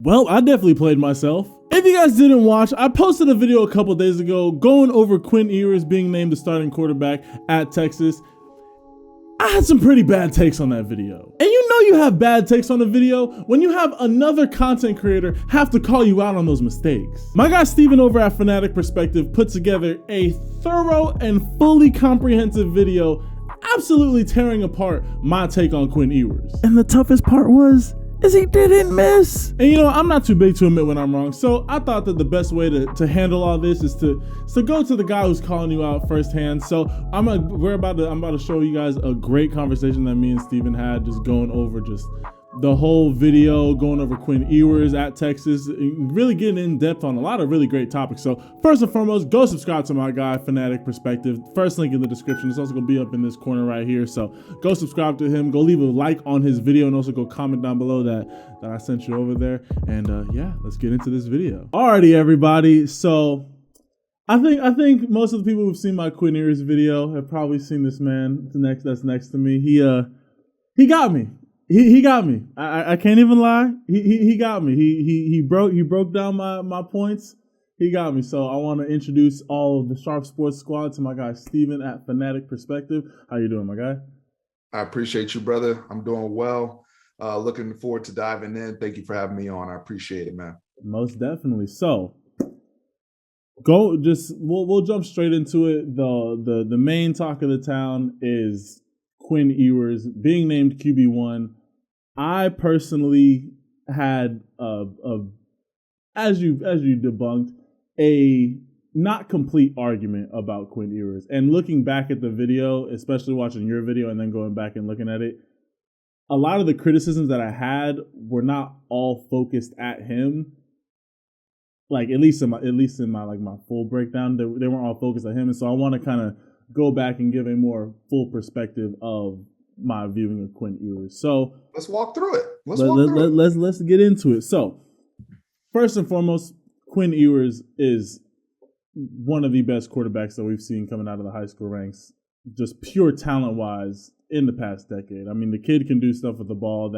Well, I definitely played myself. If you guys didn't watch, I posted a video a couple days ago going over Quinn Ewers being named the starting quarterback at Texas. I had some pretty bad takes on that video. And you know you have bad takes on a video when you have another content creator have to call you out on those mistakes. My guy Steven over at Fanatic Perspective put together a thorough and fully comprehensive video absolutely tearing apart my take on Quinn Ewers. And the toughest part is he didn't miss. And you know, I'm not too big to admit when I'm wrong, so I thought that the best way to handle all this is to go to the guy who's calling you out firsthand. So I'm about to show you guys a great conversation that me and Steven had, just going over just the whole video, going over Quinn Ewers at Texas, really getting in depth on a lot of really great topics. So first and foremost, go subscribe to my guy, Fanatic Perspective. First link in the description. It's also going to be up in this corner right here. So go subscribe to him. Go leave a like on his video and also go comment down below that I sent you over there. And yeah, let's get into this video. Alrighty, everybody. So I think most of the people who've seen my Quinn Ewers video have probably seen this man that's next to me. He got me. He got me. I can't even lie. He got me. He broke down my points. He got me. So I want to introduce all of the SharpeSports squad to my guy Steven at Fanatic Perspective. How you doing, my guy? I appreciate you, brother. I'm doing well. Looking forward to diving in. Thank you for having me on. I appreciate it, man. Most definitely. So we'll jump straight into it. The main talk of the town is Quinn Ewers being named QB1. I personally had as you debunked, a not complete argument about Quinn Ewers. And looking back at the video, especially watching your video and then going back and looking at it, a lot of the criticisms that I had were not all focused at him. Like at least in my full breakdown, they weren't all focused at him. And so I want to kind of go back and give a more full perspective of my viewing of Quinn Ewers. So let's walk through it. Let's get into it. So first and foremost, Quinn Ewers is one of the best quarterbacks that we've seen coming out of the high school ranks, just pure talent wise in the past decade. I mean, the kid can do stuff with the ball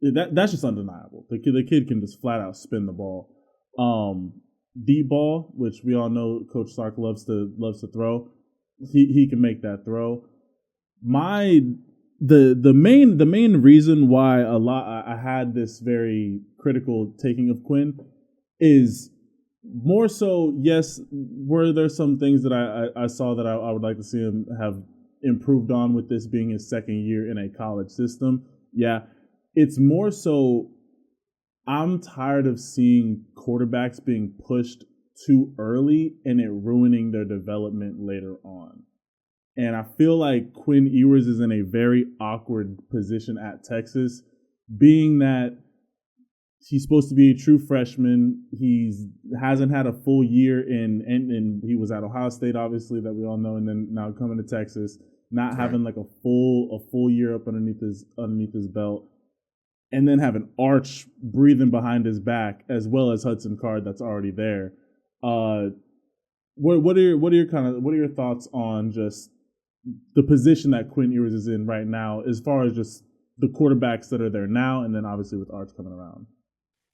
that's just undeniable. The kid can just flat out spin the ball. Deep ball, which we all know Coach Sark loves to throw. He can make that throw. The main reason why I had this very critical taking of Quinn is more so, yes, were there some things that I saw that I would like to see him have improved on with this being his second year in a college system. Yeah, it's more so I'm tired of seeing quarterbacks being pushed too early and it ruining their development later on. And I feel like Quinn Ewers is in a very awkward position at Texas, being that he's supposed to be a true freshman. He hasn't had a full year and he was at Ohio State, obviously, that we all know, and then now coming to Texas, not having like a full year up underneath his belt, and then having Arch breathing behind his back as well as Hudson Card that's already there. What are your thoughts on just the position that Quinn Ewers is in right now, as far as just the quarterbacks that are there now, and then obviously with Arch coming around?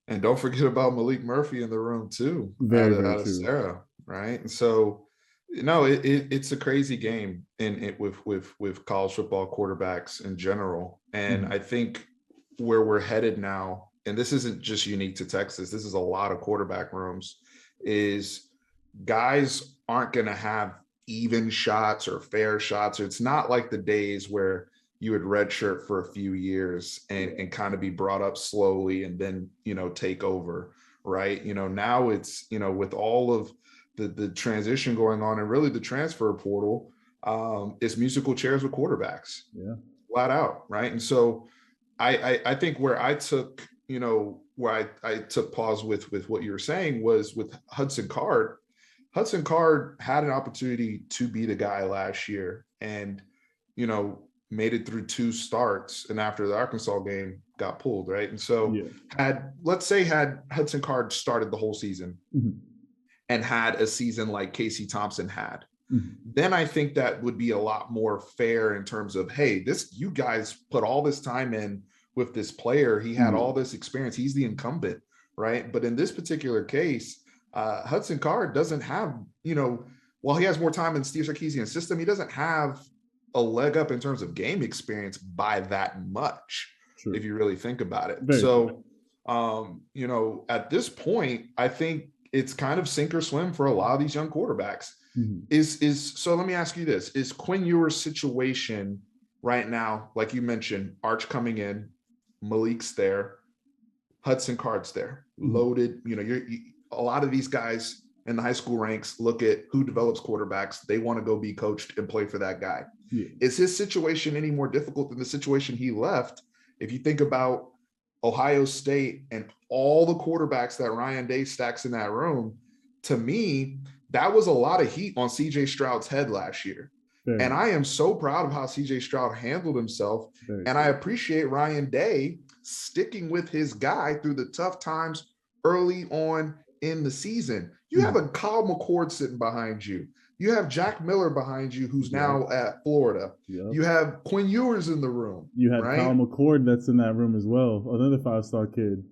And don't forget about Malik Murphy in the room too, very out of true. Sarah, right? And so, it's a crazy game with college football quarterbacks in general. And I think where we're headed now, and this isn't just unique to Texas, this is a lot of quarterback rooms, is guys aren't going to have even shots or fair shots. It's not like the days where you would redshirt for a few years and kind of be brought up slowly and then, take over, right? Now it's, with all of the transition going on and really the transfer portal, it's musical chairs with quarterbacks. Yeah. Flat out, right? And so I think where I took, where I took pause with what you were saying was with Hudson Card. Hudson Card had an opportunity to be the guy last year and, made it through 2 starts. And after the Arkansas game got pulled, right? And so had Hudson Card started the whole season and had a season like Casey Thompson had, then I think that would be a lot more fair in terms of, hey, you guys put all this time in with this player. He had all this experience. He's the incumbent, right? But in this particular case, Hudson Card doesn't have, while he has more time in Steve Sarkisian's system, he doesn't have a leg up in terms of game experience by that much. True. If you really think about it. Very so, at this point, I think it's kind of sink or swim for a lot of these young quarterbacks. So let me ask you this. Is Quinn Ewers' situation right now, like you mentioned, Arch coming in, Malik's there, Hudson Card's there, loaded, a lot of these guys in the high school ranks look at who develops quarterbacks. They want to go be coached and play for that guy. Yeah. Is his situation any more difficult than the situation he left? If you think about Ohio State and all the quarterbacks that Ryan Day stacks in that room, to me, that was a lot of heat on CJ Stroud's head last year. And I am so proud of how CJ Stroud handled himself. And I appreciate Ryan Day sticking with his guy through the tough times early on in the season. You have a Kyle McCord sitting behind you. You have Jack Miller behind you, who's now at Florida. You have Quinn Ewers in the room. You had Kyle McCord that's in that room as well, another 5-star kid.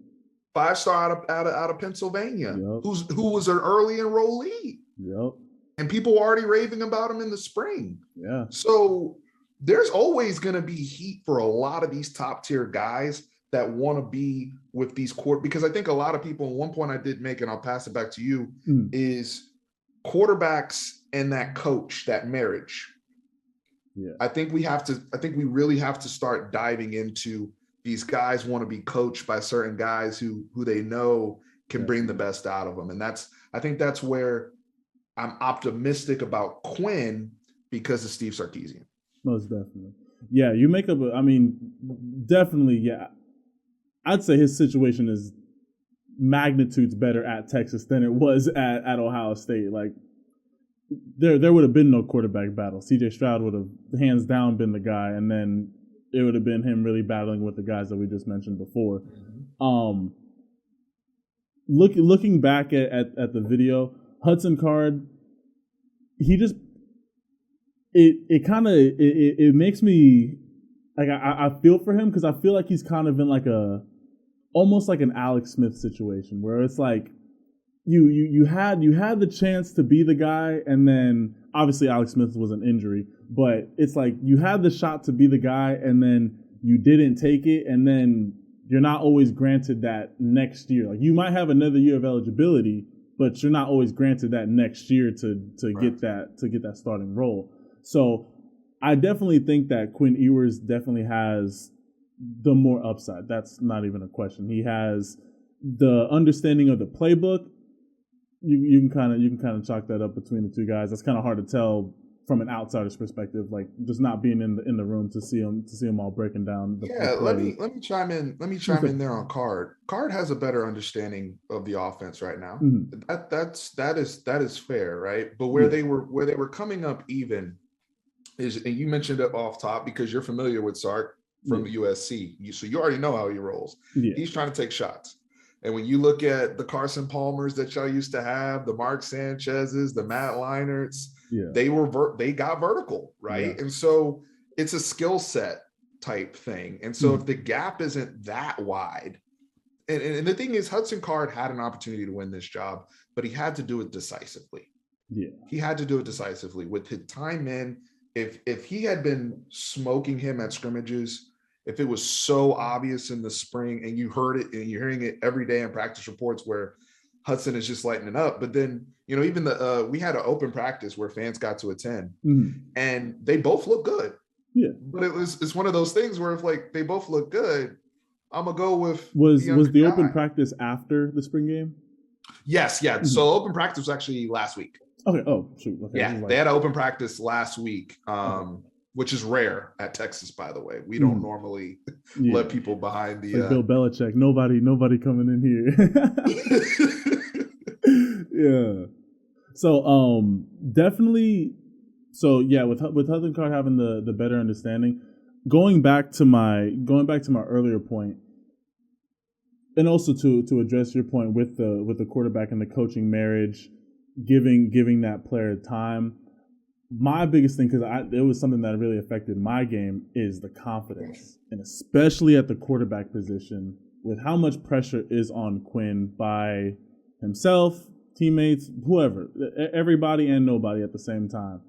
5-star out of Pennsylvania, who was an early enrollee. And people were already raving about him in the spring. So there's always going to be heat for a lot of these top tier guys that want to be with these because I think a lot of people, at one point I did make, and I'll pass it back to you, is quarterbacks and that coach, that marriage. I think we really have to start diving into these guys want to be coached by certain guys who they know can bring the best out of them. And I think that's where I'm optimistic about Quinn because of Steve Sarkisian. Most definitely. Yeah, you make up, definitely, yeah. I'd say his situation is magnitudes better at Texas than it was at Ohio State. Like, there would have been no quarterback battle. CJ Stroud would have hands down been the guy, and then it would have been him really battling with the guys that we just mentioned before. Looking back at the video, Hudson Card, he just it makes me like I feel for him because I feel like he's kind of in like almost like an Alex Smith situation where it's like you had the chance to be the guy, and then obviously Alex Smith was an injury, but it's like you had the shot to be the guy and then you didn't take it, and then you're not always granted that next year. Like, you might have another year of eligibility, but you're not always granted that next year to get that starting role. So I definitely think that Quinn Ewers definitely has the more upside. That's not even a question. He has the understanding of the playbook. You can kind of chalk that up between the two guys. That's kind of hard to tell from an outsider's perspective, like just not being in the room to see them all breaking down. Let me chime in. Let me chime in there on Card. Card has a better understanding of the offense right now. That is fair, right? But where they were coming up even is, and you mentioned it off top because you're familiar with Sark from the USC, so you already know how he rolls. He's trying to take shots. And when you look at the Carson Palmers that y'all used to have, the Mark Sanchez's, the Matt Leinerts, they got vertical, right? And so it's a skill set type thing. And so if the gap isn't that wide, and the thing is, Hudson Card had an opportunity to win this job, but he had to do it decisively. He had to do it decisively with his time in. If he had been smoking him at scrimmages, if it was so obvious in the spring and you heard it and you're hearing it every day in practice reports where Hudson is just lighting it up, but then, even we had an open practice where fans got to attend and they both look good. But it's one of those things where if like they both look good, I'm gonna go with was the open practice after the spring game? Yes. So open practice was actually last week. Okay. Oh, shoot. Okay. Yeah, they had an open practice last week. Which is rare at Texas, by the way. We don't normally let people behind the like Bill Belichick. Nobody coming in here. So definitely. So yeah, with Hudson Card having the better understanding, going back to my earlier point, and also to address your point with the quarterback and the coaching marriage, giving that player time. my biggest thing, because it was something that really affected my game, is the confidence, and especially at the quarterback position, with how much pressure is on Quinn by himself, teammates, whoever, everybody and nobody at the same time.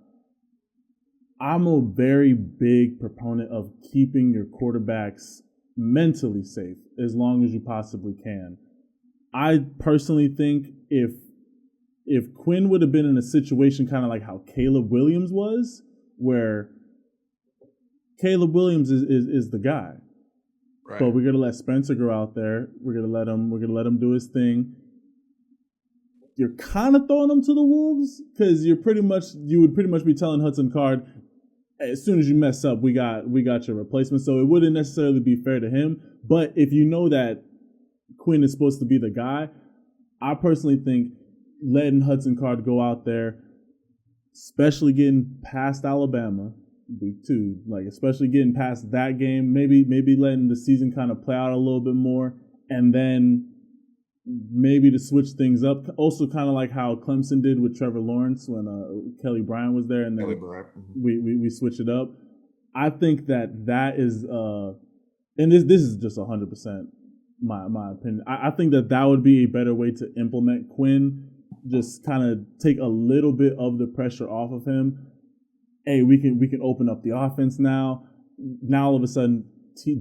I'm a very big proponent of keeping your quarterbacks mentally safe as long as you possibly can. I personally think if Quinn would have been in a situation kind of like how Caleb Williams was, where Caleb Williams is the guy, right, but we're gonna let Spencer go out there. We're gonna let him do his thing. You're kind of throwing him to the wolves because you would pretty much be telling Hudson Card, as soon as you mess up, we got your replacement. So it wouldn't necessarily be fair to him. But if you know that Quinn is supposed to be the guy, I personally think letting Hudson Card go out there, especially getting past Alabama week 2, like especially getting past that game, maybe letting the season kind of play out a little bit more, and then maybe to switch things up. Also kind of like how Clemson did with Trevor Lawrence when Kelly Bryant was there, and then we switch it up. I think that is and this is just 100% my opinion. I think that would be a better way to implement Quinn. Just kind of take a little bit of the pressure off of him. Hey, we can open up the offense now. Now all of a sudden,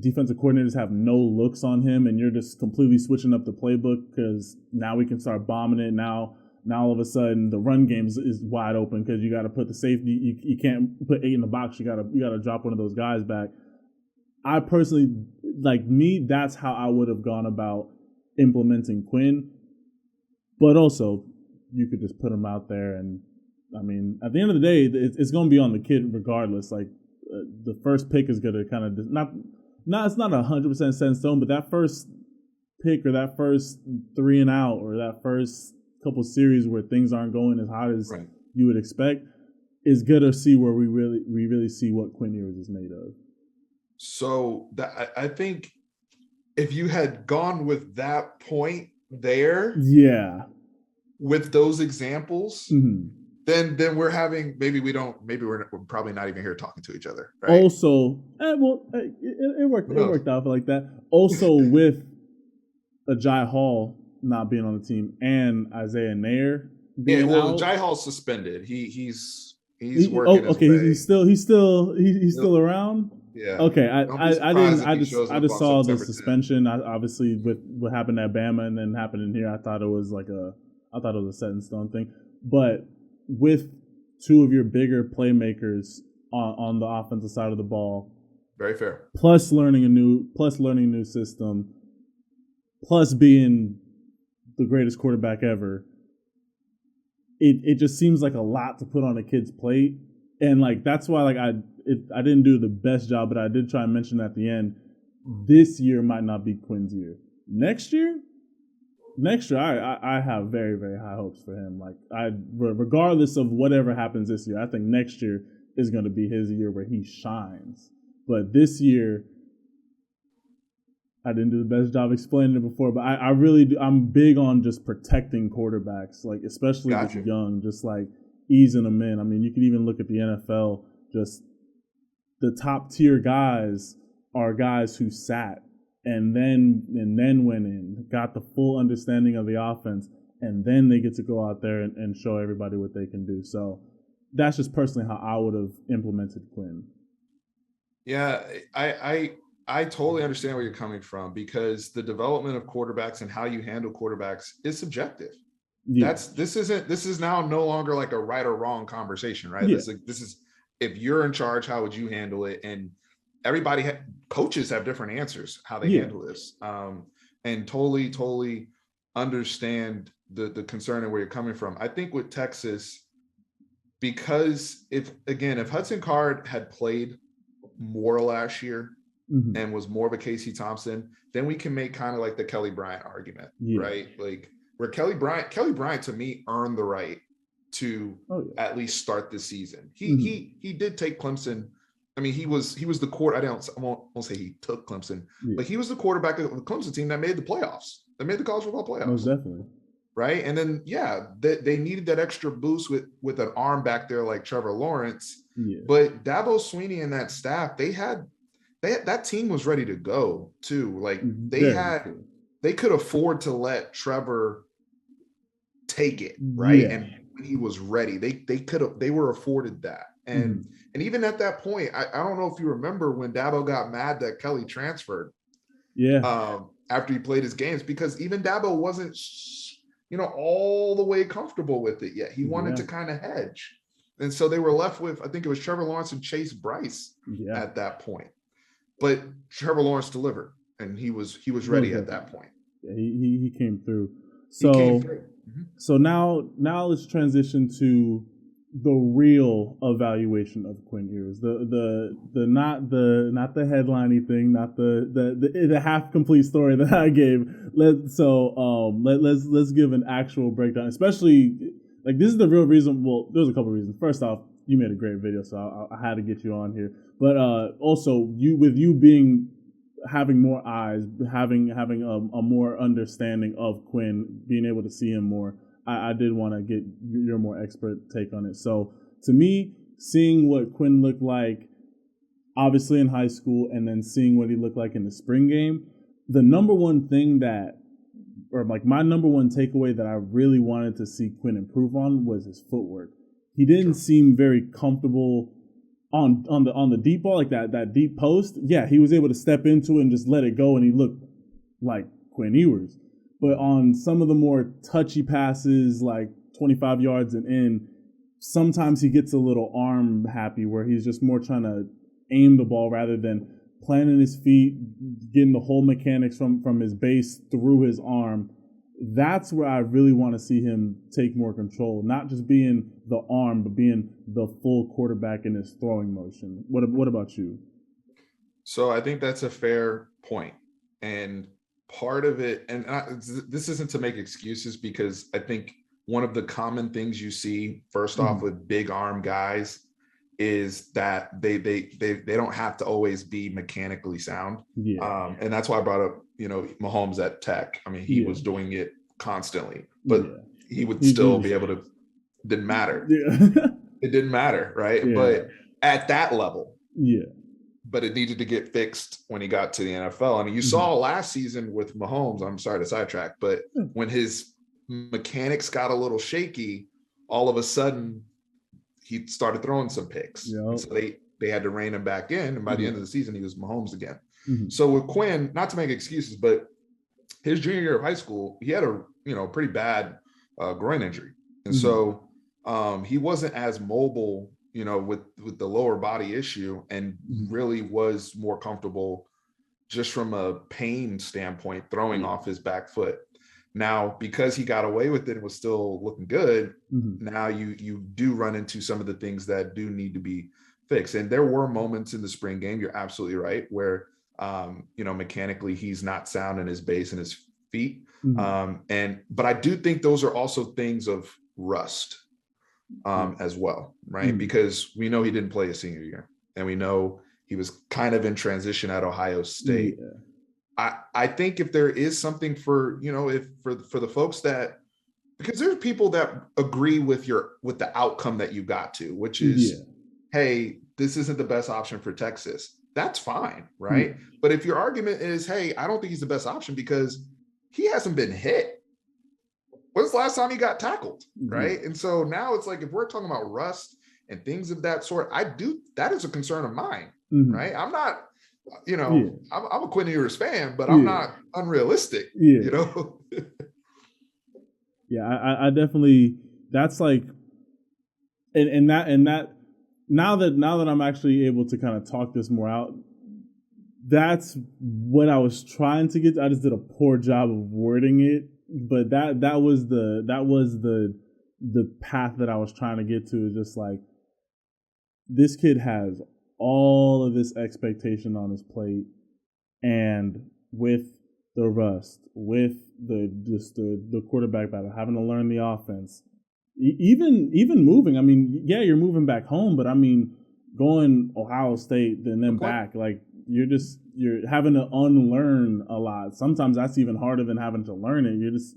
defensive coordinators have no looks on him, and you're just completely switching up the playbook because now we can start bombing it. Now all of a sudden the run game is wide open because you got to put the safety. You can't put 8 in the box. You gotta drop one of those guys back. I personally, that's how I would have gone about implementing Quinn. But also, you could just put him out there, and I mean, at the end of the day, it's going to be on the kid regardless. The first pick is going to kind of it's not 100% set in stone, but that first pick or that first 3 and out or that first couple series where things aren't going as hot as you would expect is good to see where we really see what Quinn Ewers is made of. So I think if you had gone with that point there, with those examples, then we're having maybe we're probably not even here talking to each other. Right? Also, it worked out like that. Also, with Ajay Hall not being on the team and Isaiah Nair being out. Ajay Hall's suspended. He's working. He's still around. Yeah. Okay. I just saw the suspension. Obviously, with what happened at Bama and then happening here, I thought it was a set in stone thing. But with 2 of your bigger playmakers on the offensive side of the ball, very fair. Plus learning a new system, plus being the greatest quarterback ever. It just seems like a lot to put on a kid's plate, and that's why I didn't do the best job, but I did try and mention at the end. This year might not be Quinn's year. Next year, I have very, very high hopes for him. Regardless of whatever happens this year, I think next year is going to be his year where he shines. But this year, I didn't do the best job explaining it before, but I really do. I'm big on just protecting quarterbacks, especially if it's young, just easing them in. I mean, you can even look at the NFL. Just the top tier guys are guys who sat and then went in, got the full understanding of the offense, and then they get to go out there and show everybody what they can do. So that's just personally how I would have implemented Quinn. Yeah, I totally understand where you're coming from, because the development of quarterbacks and how you handle quarterbacks is subjective. Yeah. This is now no longer like a right or wrong conversation, right? Yeah. This is if you're in charge, how would you handle it? And coaches have different answers how they handle this, and totally understand the concern and where you're coming from. I think with Texas, because if Hudson Card had played more last year and was more of a Casey Thompson, then we can make kind of like the Kelly Bryant argument, right? Where Kelly Bryant to me earned the right to at least start this season. He did take Clemson. I mean, he was the I won't say he took Clemson, but he was the quarterback of the Clemson team that made the playoffs. That made the college football playoffs. Most definitely. right? And then they needed that extra boost with an arm back there like Trevor Lawrence. Yeah. But Dabo Swinney and that staff, that team was ready to go too. Like they could afford to let Trevor take it, right? Yeah. And when he was ready, they were afforded that. And and even at that point, I don't know if you remember when Dabo got mad that Kelly transferred. Yeah. After he played his games, because even Dabo wasn't all the way comfortable with it yet. He wanted to kind of hedge. And so they were left with, I think it was Trevor Lawrence and Chase Bryce at that point. But Trevor Lawrence delivered, and he was ready at that point. Yeah, he came through. So so now let's transition to the real evaluation of Quinn Ewers. The not the headliney thing, not the half complete story that I gave. Let's give an actual breakdown, especially like this is the real reason. Well, there's a couple reasons. First off, you made a great video, so I had to get you on here. But also you being having more eyes, having a more understanding of Quinn, being able to see him more. I did want to get your more expert take on it. So to me, seeing what Quinn looked like, obviously in high school, and then seeing what he looked like in the spring game, the number one thing my number one takeaway that I really wanted to see Quinn improve on was his footwork. He didn't seem very comfortable on the deep ball, like that deep post. Yeah, he was able to step into it and just let it go, and he looked like Quinn Ewers. But on some of the more touchy passes, like 25 yards and in, sometimes he gets a little arm happy where he's just more trying to aim the ball rather than planting his feet, getting the whole mechanics from his base through his arm. That's where I really want to see him take more control, not just being the arm, but being the full quarterback in his throwing motion. What about you? So I think that's a fair point. And part of it, and this isn't to make excuses, because I think one of the common things you see first off with big arm guys is that they don't have to always be mechanically sound. And that's why I brought up, Mahomes at Tech. I mean, he was doing it constantly, but he would still be able to, didn't matter. It didn't matter, right? But at that level, but it needed to get fixed when he got to the NFL. I mean, you saw last season with Mahomes, I'm sorry to sidetrack, but when his mechanics got a little shaky, all of a sudden he started throwing some picks. And so they had to rein him back in. And by the end of the season, he was Mahomes again. So with Quinn, not to make excuses, but his junior year of high school, he had a pretty bad groin injury. And so he wasn't as mobile, with the lower body issue, and really was more comfortable just from a pain standpoint throwing off his back foot. Now, because he got away with it and was still looking good, now you do run into some of the things that do need to be fixed. And there were moments in the spring game, you're absolutely right, where mechanically he's not sound in his base and his feet. But I do think those are also things of rust. As well, right? Because we know he didn't play his senior year, and we know he was kind of in transition at Ohio State. I think if there is something for the folks that, because there's people that agree with the outcome that you got to, which is, hey, this isn't the best option for Texas. That's fine, right? But if your argument is, hey, I don't think he's the best option because he hasn't been hit. When's the last time he got tackled, right? And so now it's like, if we're talking about rust and things of that sort, that is a concern of mine, right? I'm not, I'm a Quinn Ewers fan, but I'm not unrealistic, I definitely, that's like, and that now that I'm actually able to kind of talk this more out, that's what I was trying to get to. I just did a poor job of wording it. But that was the path that I was trying to get to, is just like, this kid has all of this expectation on his plate, and with the rust, with the quarterback battle, having to learn the offense, even moving. I mean, you're moving back home, but I mean, going Ohio State and then back, like, you're having to unlearn a lot. Sometimes that's even harder than having to learn it.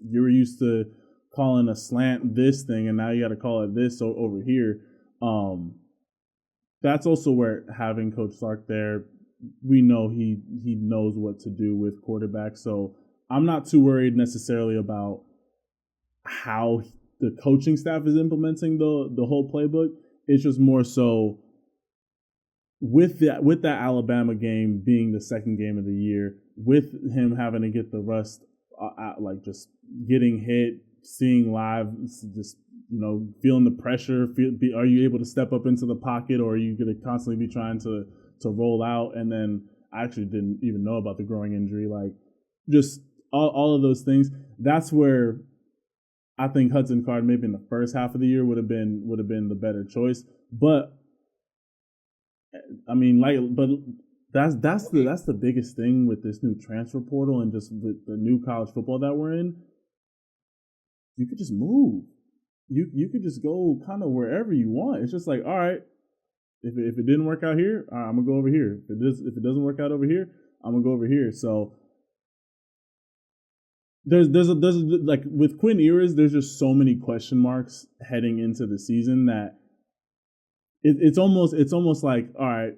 You're used to calling a slant this thing, and now you got to call it this over here. That's also where having Coach Sark there, we know he knows what to do with quarterbacks. So I'm not too worried necessarily about how the coaching staff is implementing the whole playbook. It's just more so with that Alabama game being the second game of the year, with him having to get the rust, like just getting hit, seeing live, just feeling the pressure. Are you able to step up into the pocket, or are you going to constantly be trying to roll out? And then I actually didn't even know about the growing injury. Like just all of those things. That's where I think Hudson Card maybe in the first half of the year would have been the better choice. But I mean, that's the biggest thing with this new transfer portal and just with the new college football that we're in. You could just move. You could just go kind of wherever you want. It's just like, all right, if it didn't work out here, all right, I'm gonna go over here. If it doesn't work out over here, I'm gonna go over here. So there's like with Quinn Ewers, there's just so many question marks heading into the season that it's almost like, all right,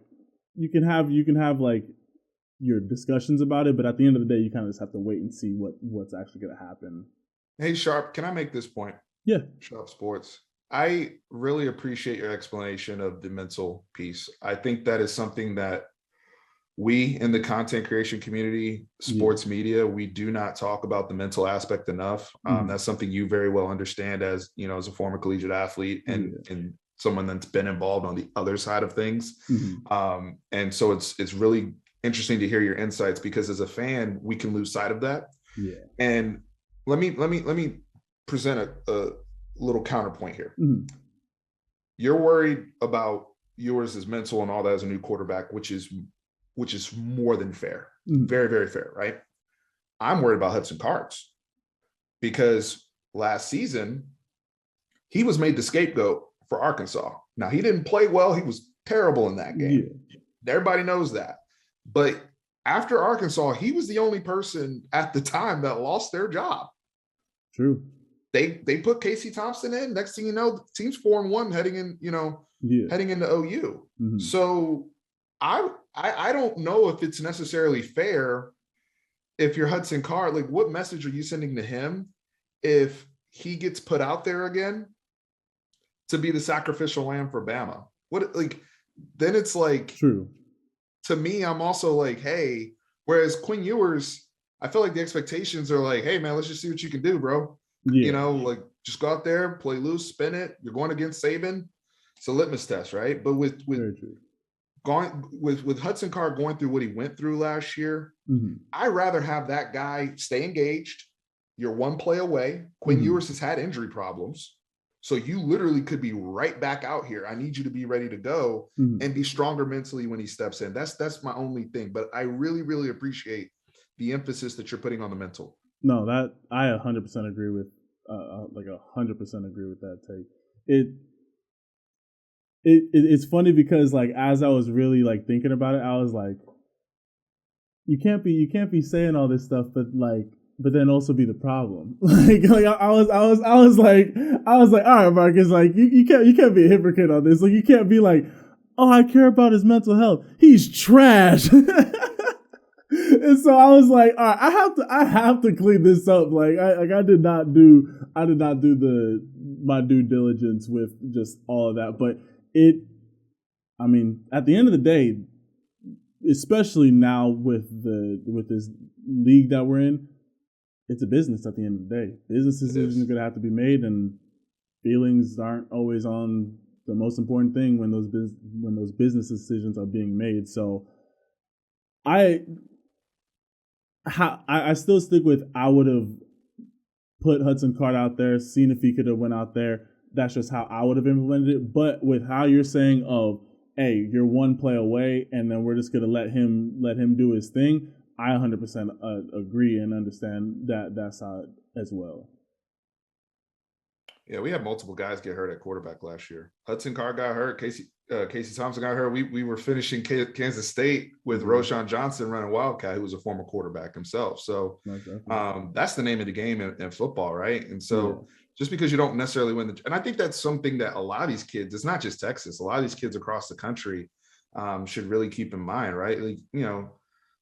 you can have like your discussions about it, but at the end of the day, you kind of just have to wait and see what's actually going to happen. Hey, Sharpe, can I make this point? Yeah. SharpeSports. I really appreciate your explanation of the mental piece. I think that is something that we in the content creation community, sports media, we do not talk about the mental aspect enough. That's something you very well understand as a former collegiate athlete and someone that's been involved on the other side of things. And so it's really interesting to hear your insights, because as a fan, we can lose sight of that. Yeah. And let me present a little counterpoint here. You're worried about Ewers' mental and all that as a new quarterback, which is more than fair. Very, very fair, right? I'm worried about Hudson Cards, because last season he was made the scapegoat for Arkansas. Now, he didn't play well. He was terrible in that game. Everybody knows that. But after Arkansas, he was the only person at the time that lost their job. True. They put Casey Thompson in. Next thing you know, the team's 4-1 heading into OU. So I don't know if it's necessarily fair if you're Hudson Card. Like, what message are you sending to him if he gets put out there again to be the sacrificial lamb for Bama? Then it's like, true. To me, I'm also like, hey, whereas Quinn Ewers, I feel like the expectations are like, hey man, let's just see what you can do, bro. Just go out there, play loose, spin it. You're going against Saban. It's a litmus test, right? But with Hudson Card going through what he went through last year, I'd rather have that guy stay engaged. You're one play away. Quinn Ewers has had injury problems. So you literally could be right back out here. I need you to be ready to go and be stronger mentally when he steps in. That's my only thing. But I really, really appreciate the emphasis that you're putting on the mental. No, that I 100% agree with. 100% agree with that take. It's funny because like as I was really like thinking about it, I was like, you can't be saying all this stuff, but then also be the problem. I was like, all right, Marcus, like you can't be a hypocrite on this. Like you can't be like, oh, I care about his mental health. He's trash. And so I was like, all right, I have to clean this up. Like I did not do my due diligence with just all of that. But at the end of the day, especially now with this league that we're in, it's a business at the end of the day. Business decisions are going to have to be made, and feelings aren't always on the most important thing when those business decisions are being made. So I still stick with, I would have put Hudson Card out there, seen if he could have went out there. That's just how I would have implemented it. But with how you're saying of, hey, you're one play away, and then we're just gonna let him do his thing, I 100% agree and understand that side as well. Yeah, we had multiple guys get hurt at quarterback last year. Hudson Card got hurt. Casey Thompson got hurt. We were finishing Kansas State with Roshan Johnson running Wildcat, who was a former quarterback himself. So that's the name of the game in football, right? And so just because you don't necessarily win and I think that's something that a lot of these kids, it's not just Texas, a lot of these kids across the country should really keep in mind, right? Like,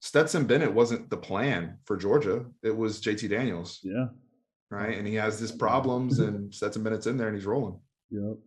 Stetson Bennett wasn't the plan for Georgia. It was JT Daniels. Yeah. Right. And he has these problems and Stetson Bennett's in there and he's rolling. Yep.